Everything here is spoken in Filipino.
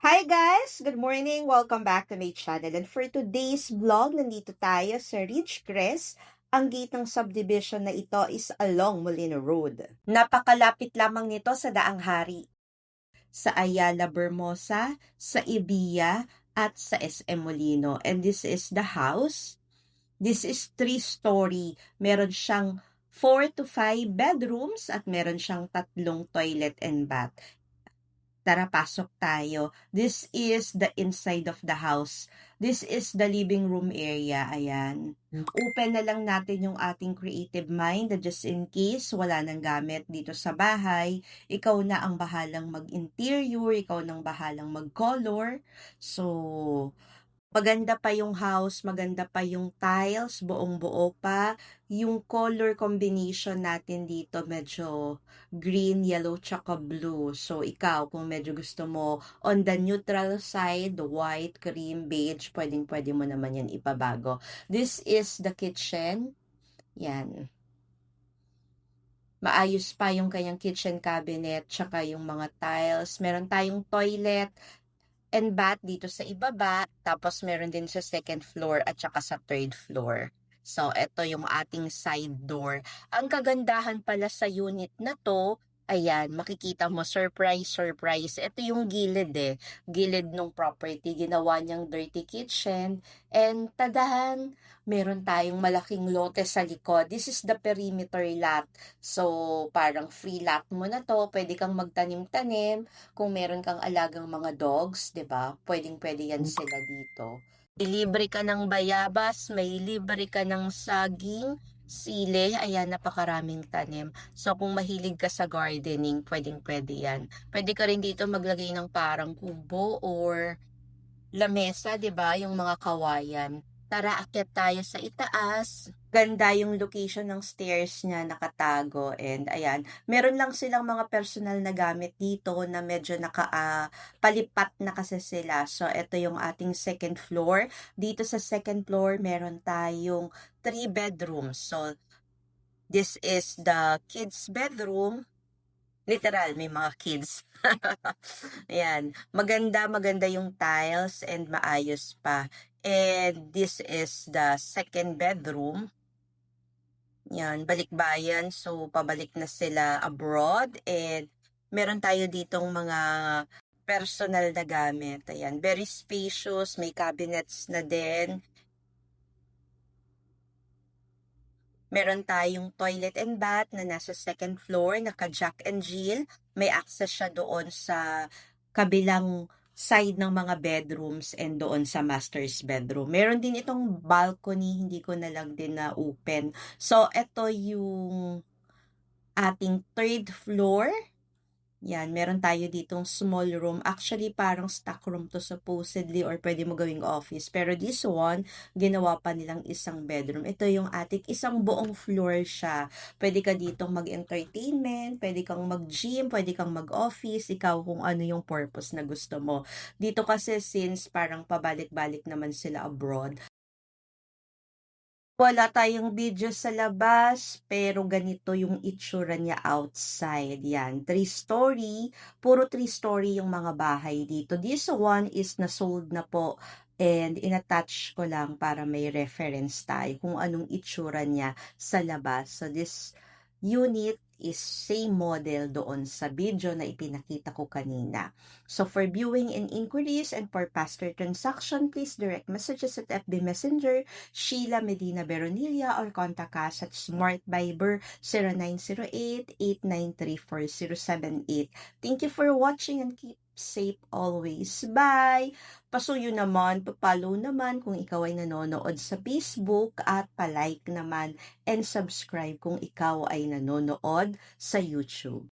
Hi guys! Good morning! Welcome back to my channel. And for today's vlog, nandito tayo sa Ridgecrest. Ang gate ng subdivision na ito is along Molino Road. Napakalapit lamang nito sa Daang Hari, sa Ayala Bermosa, sa Ibiya, at sa SM Molino. And this is the house. This is 3-story. Meron siyang 4 to 5 bedrooms at meron siyang 3 toilet and bath. Tara, pasok tayo. This is the inside of the house. This is the living room area. Ayan. Open na lang natin yung ating creative mind na just in case wala nang gamit dito sa bahay. Ikaw na ang bahalang mag-interior. Ikaw nang bahalang mag-color. So, maganda pa yung house, maganda pa yung tiles, buong-buo pa. Yung color combination natin dito medyo green, yellow, tsaka blue. So, ikaw, kung medyo gusto mo on the neutral side, white, cream, beige, pwedeng-pwede mo naman yan ipabago. This is the kitchen. Yan. Maayos pa yung kanyang kitchen cabinet, tsaka yung mga tiles. Meron tayong toilet and bath dito sa ibaba, tapos meron din sa second floor at saka sa third floor. So, ito yung ating side door. Ang kagandahan pala sa unit na to, ayan, makikita mo, surprise, surprise. Ito yung gilid gilid ng property. Ginawa niyang dirty kitchen. And tadahan, meron tayong malaking lote sa likod. This is the perimeter lot. So, parang free lot mo na to. Pwede kang magtanim-tanim. Kung meron kang alagang mga dogs, 'di ba? Pwedeng-pwede yan sila dito. May libre ka ng bayabas, may libre ka ng saging, sili, ayan, napakaraming tanim. So, kung mahilig ka sa gardening, pwedeng-pwede yan. Pwede ka rin dito maglagay ng parang kubo or lamesa, 'di ba? Yung mga kawayan. Tara, akyat tayo sa itaas. Ganda yung location ng stairs niya, nakatago. And ayan, meron lang silang mga personal na gamit dito na medyo palipat na kasi sila. So, ito yung ating second floor. Dito sa second floor, meron tayong 3 bedrooms. So, this is the kids' bedroom. Literal, may mga kids. Ayan. Maganda yung tiles and maayos pa. And this is the second bedroom. Yan, balikbayan. So, pabalik na sila abroad. And meron tayo ditong mga personal na gamit. Ayan, very spacious. May cabinets na din. Meron tayong toilet and bath na nasa second floor, naka-Jack and Jill. May access siya doon sa kabilang side ng mga bedrooms and doon sa master's bedroom. Meron din itong balcony, hindi ko na lang din na open. So, ito yung ating third floor. Yan, meron tayo ditong small room. Actually, parang stock room to supposedly or pwede mo gawing office. Pero this one, ginawa pa nilang isang bedroom. Ito yung ating isang buong floor siya. Pwede ka ditong mag-entertainment, pwede kang mag-gym, pwede kang mag-office, ikaw kung ano yung purpose na gusto mo. Dito kasi since parang pabalik-balik naman sila abroad, wala tayong video sa labas, pero ganito yung itsura niya outside. Yan, 3-story. Puro 3-story yung mga bahay dito. This one is na-sold na po. And inattach ko lang para may reference tayo kung anong itsura niya sa labas. So this unit is same model doon sa video na ipinakita ko kanina. So for viewing and inquiries and for faster transaction, please direct messages at FB Messenger Sheila Medina Beronilla or contact us at Smart Viber 0908-893-4078. Thank you for watching and keep safe always. Bye! Pasuyo naman, papalo naman kung ikaw ay nanonood sa Facebook at palike naman and subscribe kung ikaw ay nanonood sa YouTube.